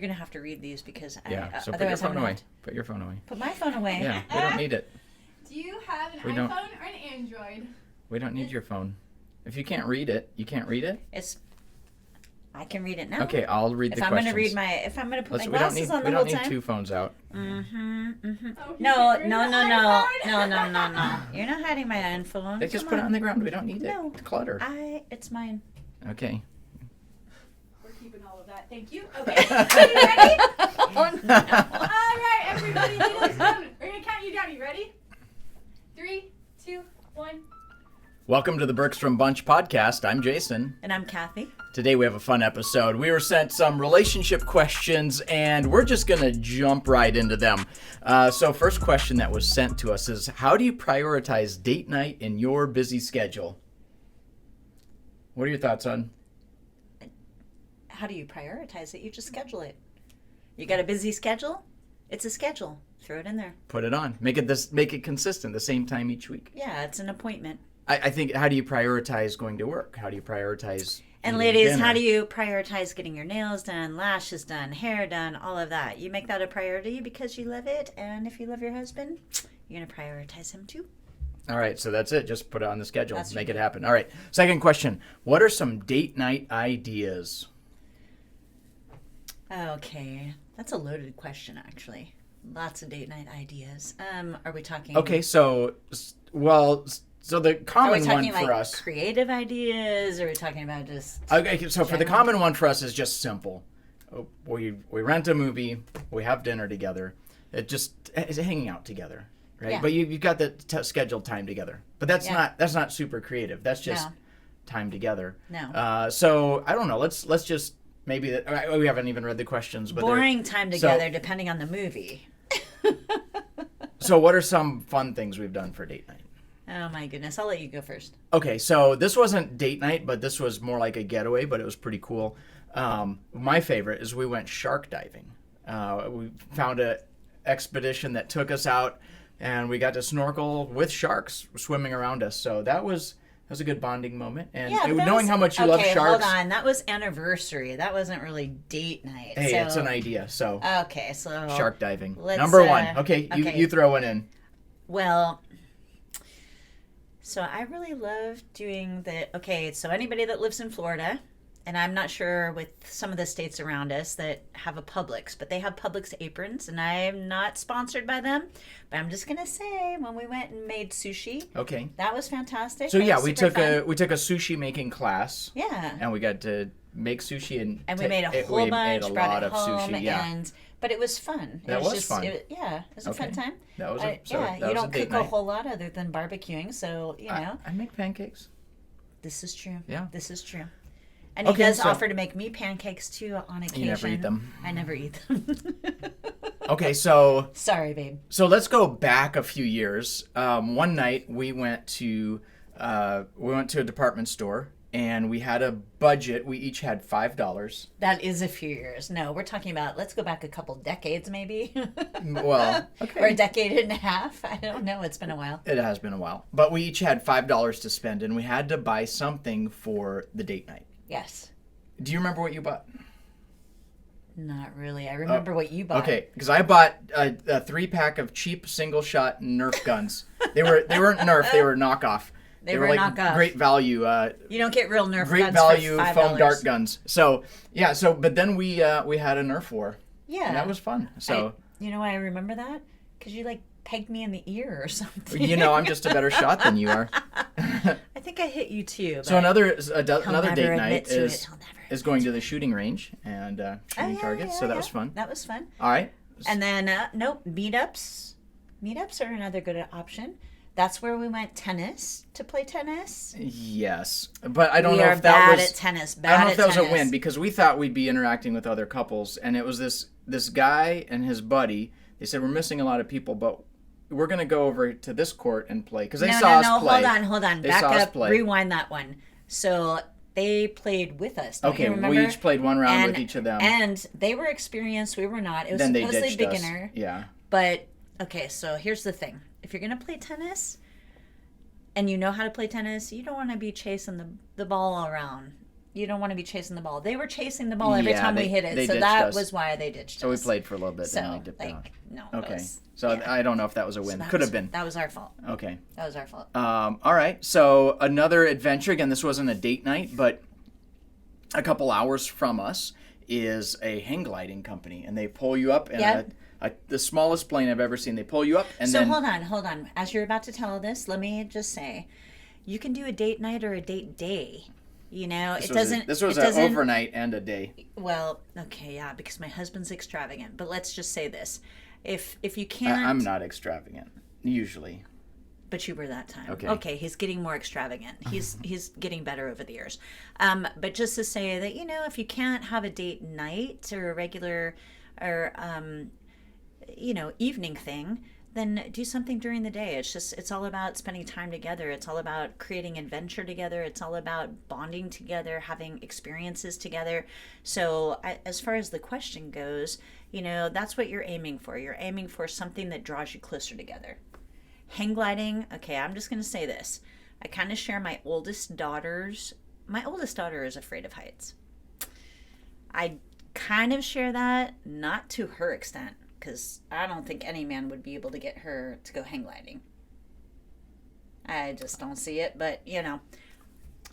You're going to have to read these because So put your otherwise phone I'm away. Put your phone away. Put my phone away. Yeah, we don't need it. Do you have an iPhone or an Android? We don't need your phone. If you can't read it, you can't read it? I can read it now. Okay, I'll read the questions. If I'm going to put my glasses on the whole time. We don't need two phones out. Mm-hmm. Oh, No. You're not hiding my own phone. They just put it on the ground. We don't need it. No. It's clutter. It's mine. Okay. We're keeping all of that. Thank you. Okay. Are you ready? Oh, no. All right, everybody. We're going to count you down. You ready? 3, 2, 1. Welcome to the Bergstrom Bunch podcast. I'm Jason. And I'm Kathy. Today we have a fun episode. We were sent some relationship questions and we're just going to jump right into them. So first question that was sent to us is, how do you prioritize date night in your busy schedule? What are your thoughts on? How do you prioritize it? You just schedule it. You got a busy schedule? It's a schedule. Throw it in there. Put it on. Make it consistent, the same time each week. Yeah, it's an appointment. I think, how do you prioritize going to work? How do you prioritize And ladies, how do you prioritize getting your nails done, lashes done, hair done, all of that? You make that a priority because you love it, and if you love your husband, you're going to prioritize him too. All right, so that's it. Just put it on the schedule. Make it happen. All right, second question. What are some date night ideas? Okay, that's a loaded question, actually. Lots of date night ideas. Are we talking... Okay, so the common one for us... creative ideas, or are we talking about just... Okay, so for the common one for us is just simple. We rent a movie, we have dinner together. It just is hanging out together, right? Yeah. But you've got the scheduled time together. But that's not super creative. That's just time together. No. So I don't know. Let's just maybe we haven't even read the questions. But boring time together, depending on the movie. So what are some fun things we've done for date night? Oh my goodness, I'll let you go first. Okay, so this wasn't date night, but this was more like a getaway, but it was pretty cool. My favorite is we went shark diving. We found an expedition that took us out, and we got to snorkel with sharks swimming around us. So that was a good bonding moment. And knowing how much you love sharks. Hold on, that was anniversary. That wasn't really date night. Hey, it's an idea. So okay, so shark diving. Number one. Okay, you throw one in. Well, so I really love doing so anybody that lives in Florida, and I'm not sure with some of the states around us that have a Publix, but they have Publix aprons, and I'm not sponsored by them, but I'm just going to say when we went and made sushi. Okay. That was fantastic. So we took a sushi making class. Yeah. And we got to make sushi and we made a whole bunch, brought it home, sushi, but it was fun. That was fun. It was a fun time. That was you don't cook a whole lot other than barbecuing, so you know. I make pancakes. This is true. Yeah. This is true. And he does offer to make me pancakes too on occasion. You never eat them. I never eat them. Okay, so sorry, babe. So let's go back a few years. One night we went to a department store. And we had a budget. We each had $5. That is a few years. No, we're talking about, let's go back a couple decades maybe. Well, okay. Or a decade and a half. I don't know. It's been a while. It has been a while. But we each had $5 to spend, and we had to buy something for the date night. Yes. Do you remember what you bought? Not really. I remember what you bought. Okay, because I bought a 3-pack of cheap single-shot Nerf guns. They weren't Nerf. They were knockoff. They were like knockoff. Great value. You don't get real Nerf great guns value for $5. foam dart guns. So but then we had a Nerf war. Yeah, and that was fun. So you know why I remember that? Because you pegged me in the ear or something. You know, I'm just a better shot than you are. I think I hit you too. So another date night is going to the shooting range and shooting targets. So that was fun. That was fun. All right. And then meetups. Meetups are another good option. That's where we went to play tennis. Yes, but I don't know if that was... We are bad at tennis. I don't know if that was a win, because we thought we'd be interacting with other couples, and it was this guy and his buddy. They said, we're missing a lot of people, but we're going to go over to this court and play, because they saw us play. Hold on. Back up. Rewind that one. So they played with us. Don't you remember? We each played one round with each of them. And they were experienced. We were not. It was supposedly beginner. Us. Yeah. But, okay, so here's the thing. If you're going to play tennis and you know how to play tennis, you don't want to be chasing the ball around. you don't want to be chasing the ball. They were chasing the ball every Yeah, time they- we hit it, they so ditched that us. was why they ditched So we us. played for a little bit, then So, we dipped out. no. Okay. Was, So yeah. I don't know if that was a So win. that Could was- have been. That was our fault. Okay. That was our fault. All right. So another adventure. Again, this wasn't a date night, but a couple hours from us is a hang gliding company, and they pull you up in Yep. the smallest plane I've ever seen. They pull you up, and So then hold on. As you're about to tell this, let me just say, you can do a date night or a date day. You know, this was it an doesn't. overnight and a day. Well, okay, yeah, because my husband's extravagant. But let's just say this: if you can't, I'm not extravagant usually. but you were that time. Okay. Okay, he's getting more extravagant. He's getting better over the years. But just to say that, you know, if you can't have a date night or a regular or evening thing, then do something during the day. It's all about spending time together. It's all about creating adventure together. It's all about bonding together, having experiences together. So as far as the question goes, you know, that's what you're aiming for. You're aiming for something that draws you closer together. Hang gliding, okay, I'm just going to say this. I kind of share my oldest daughter is afraid of heights. I kind of share that, not to her extent, because I don't think any man would be able to get her to go hang gliding. I just don't see it, but you know,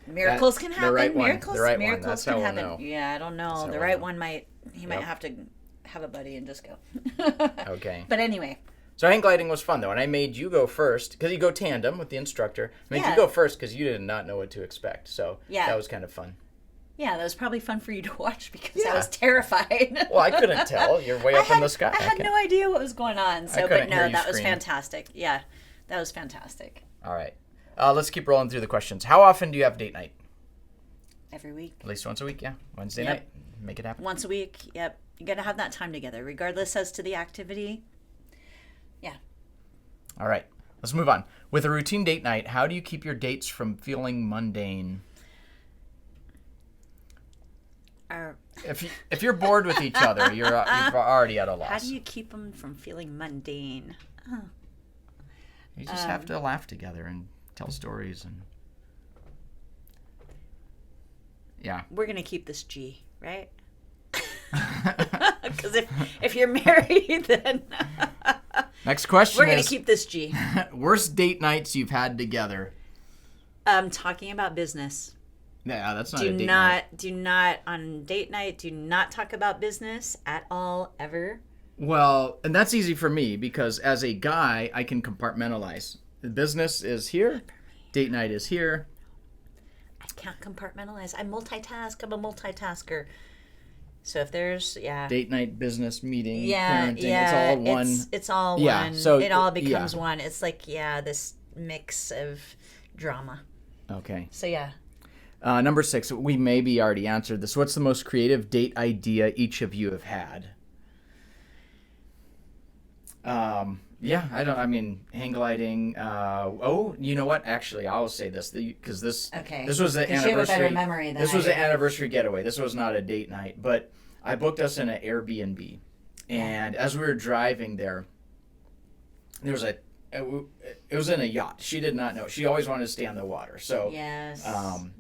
miracles can happen. The right one. Miracles, The right one. miracles That's can how we'll happen. know. Yeah, I don't know. That's how The we'll right know. one might Yep. have to have a buddy and just go. Okay. But anyway, So hang gliding was fun though, and I made you go first because you go tandem with the instructor. I made Yeah. you go first because you did not know what to expect. So Yeah. that was kind of fun. yeah, that was probably fun for you to watch because I Yeah. was terrified. Well, I couldn't tell. You're way up in the sky. I had no idea what was going on. So, couldn't but no, hear you that was scream. fantastic. Yeah, that was fantastic. All right. Let's keep rolling through the questions. How often do you have date night? Every week, At least once a week, yeah. Wednesday Yep. night. Make it happen. once a week. Yep, you got to have that time together, regardless as to the activity. Yeah. All right. Let's move on. With a routine date night, how do you keep your dates from feeling mundane? If you're bored with each other, you're already at a loss. How do you keep them from feeling mundane? You just have to laugh together and tell stories and yeah. We're gonna keep this G, right? Because if you're married, then Next question we're gonna is keep this G. worst date nights you've had together. Talking about business. Yeah, that's not Do a date not night. do not on date night. Do not talk about business at all ever. Well, and that's easy for me because as a guy, I can compartmentalize. The business is here, date night is here. I can't compartmentalize. I multitask. I'm a multitasker. So if there's Date night, business, meeting, yeah, parenting, yeah, it's all one. It's all Yeah, one. so it all yeah. becomes one. It's like this mix of drama. Okay. So yeah. Number 6, we maybe already answered this. What's the most creative date idea each of you have had? Hang gliding. You know what? Actually, I'll say this because this Okay. this was the 'Cause you have a anniversary. better memory than This I was do. the anniversary getaway. This was not a date night, but I booked us in an Airbnb, and as we were driving there was it was in a yacht. She did not know. She always wanted to stay on the water. So Yes.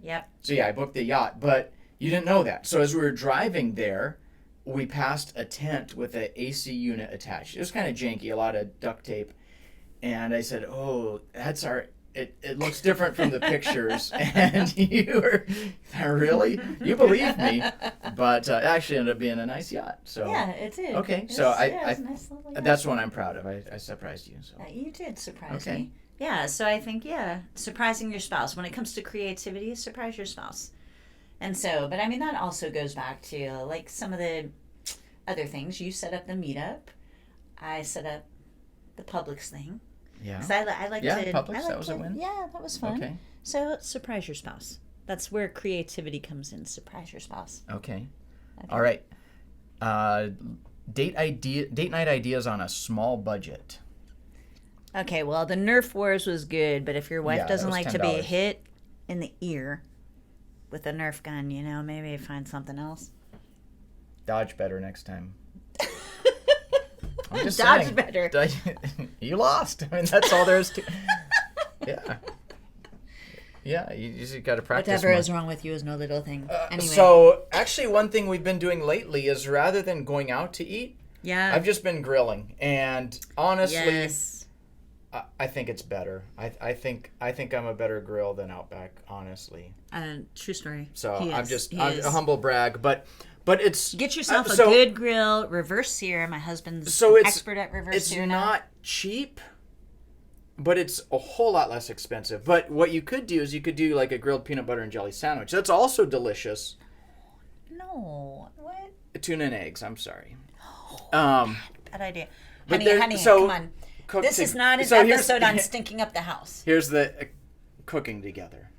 Yep. so yeah, I booked the yacht, but you didn't know that. So as we were driving there, we passed a tent with an AC unit attached. It was kind of janky, a lot of duct tape. And I said, "Oh, that's it looks different from the pictures." And you were, really? You believed me. But it actually ended up being a nice yacht. So Yeah, it did. Okay, It so was- I it was a nice little yacht. that's one I'm proud of. I surprised you. So You did surprise Okay. me. Yeah, so I think, surprising your spouse. When it comes to creativity, surprise your spouse. And so, but I mean, that also goes back to like some of the other things. You set up the meetup. I set up the Publix thing. yeah. 'Cause I like Yeah, to. Publix, I like that was a to- win. Yeah, that was fun. Okay. So surprise your spouse. That's where creativity comes in. Surprise your spouse. Okay. All right. Date night ideas on a small budget. Okay, well, the Nerf Wars was good, but if your wife Yeah, that doesn't was like to be $10. hit in the ear with a Nerf gun, maybe find something else. Dodge better next time. I'm just Dodge saying. better. You lost. I mean, that's all there is to. Yeah. Yeah, you just got to practice Whatever more. is wrong with you is no little thing. Anyway. So, actually, one thing we've been doing lately is rather than going out to eat, yeah. I've just been grilling. And honestly, Yes. I think it's better. I think I'm a better grill than Outback, honestly. True story. So He I'm is. just He I'm is. a humble brag, but it's Get yourself a so- good grill, reverse sear. My husband's So an it's expert at reverse it's sear now. not cheap, but it's a whole lot less expensive. But what you could do is you could do like a grilled peanut butter and jelly sandwich. That's also delicious. No. What? Tuna and eggs. I'm sorry. Bad idea. But Honey, there- so come on. cook This to- is not an so here's- episode on stinking up the house. Here's the cooking together.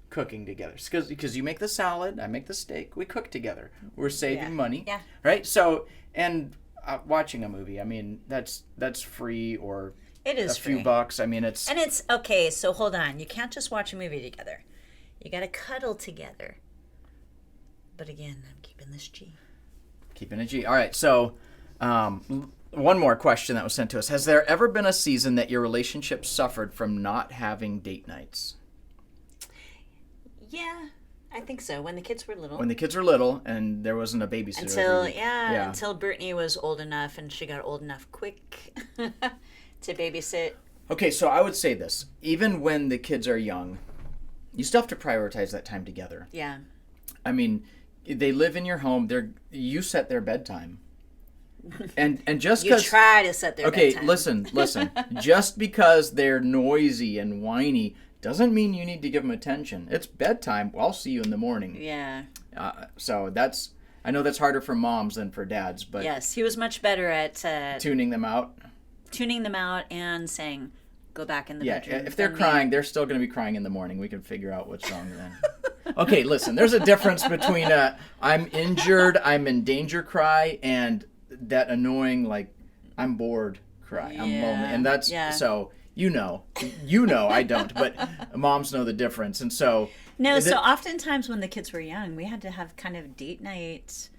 Because you make the salad, I make the steak. We cook together. We're saving Yeah. money. Yeah. Right. So and watching a movie. I mean that's free or It is a few free. bucks. I mean it's And it's okay, so hold on. You can't just watch a movie together. You got to cuddle together. But again, I'm keeping this G. keeping a G. All right. So one more question that was sent to us: has there ever been a season that your relationship suffered from not having date nights? Yeah, I think so. When the kids were little. When the kids were little and there wasn't a babysitter. Until every week. until Brittany was old enough and she got old enough quick to babysit. Okay, so I would say this: even when the kids are young, you still have to prioritize that time together. Yeah. I mean, they live in your home. You set their bedtime, and just You because try to set their bedtime. listen. Just because they're noisy and whiny doesn't mean you need to give them attention. It's bedtime. I'll see you in the morning. Yeah. So I know that's harder for moms than for dads, but Yes, he was much better at tuning them out. tuning them out and saying, "Go back in the Yeah, bedroom." if they're than me. crying, they're still going to be crying in the morning. We can figure out what's wrong then. Okay, listen, there's a difference between I'm injured, I'm in danger cry and that annoying, like, I'm bored cry. I'm lonely. Yeah, And that's, yeah. so, you know, I don't, but moms know the difference. And so. No, is so it- oftentimes when the kids were young, we had to have kind of date night.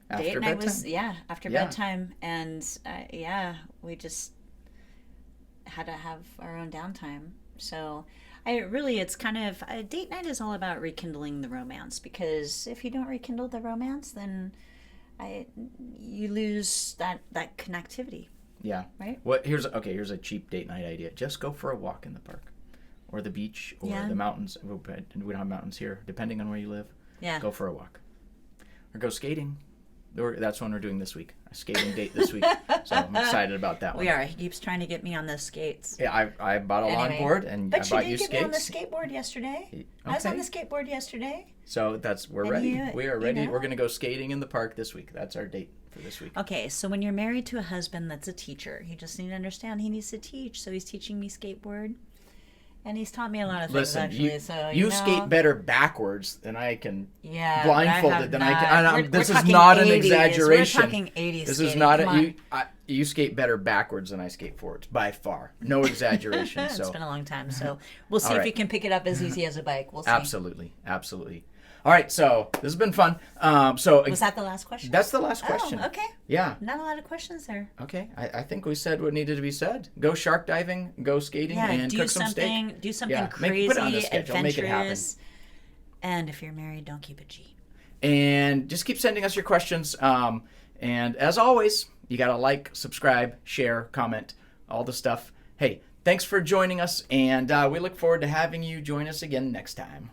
after Date night bedtime? was after Yeah. bedtime, and we just had to have our own downtime. So it's kind of date night is all about rekindling the romance, because if you don't rekindle the romance, then you lose that connectivity. Yeah. Right? Here's a cheap date night idea. Just go for a walk in the park or the beach or Yeah. the mountains. We don't have mountains here, depending on where you live. Yeah. Go for a walk. Or go skating. That's one we're doing this week. A skating date this week. So I'm excited about that one. We are. He keeps trying to get me on the skates. Yeah, I bought a Anyway. longboard and But I you bought did you get me on the skates. skateboard yesterday. I was Okay. on the skateboard yesterday. So we're And ready. you- We are you ready. know. We're gonna go skating in the park this week. That's our date for this week. Okay, so when you're married to a husband that's a teacher, you just need to understand he needs to teach. So he's teaching me skateboard, and he's taught me a lot of things Listen, actually. So you know, skate better backwards than I can. yeah, blindfolded but than I have can. not- I- we're this is talking not an 80s. exaggeration. We're talking 80s. This is skating. not Come on. you skate better backwards than I skate forwards by far. No exaggeration. It's So been a long time, so we'll see All if right. you can pick it up as easy as a bike. We'll see. absolutely. All right, so this has been fun. Was that the last question? That's the last question. Oh, okay. Yeah. Not a lot of questions there. Okay. I think we said what needed to be said. Go shark diving, go skating, Yeah, and do cook some steak. something. Do something Yeah, crazy, put it on the schedule. Make it happen. adventurous. And if you're married, don't keep a G. And just keep sending us your questions. And as always, you got to like, subscribe, share, comment, all the stuff. Hey, thanks for joining us, and we look forward to having you join us again next time.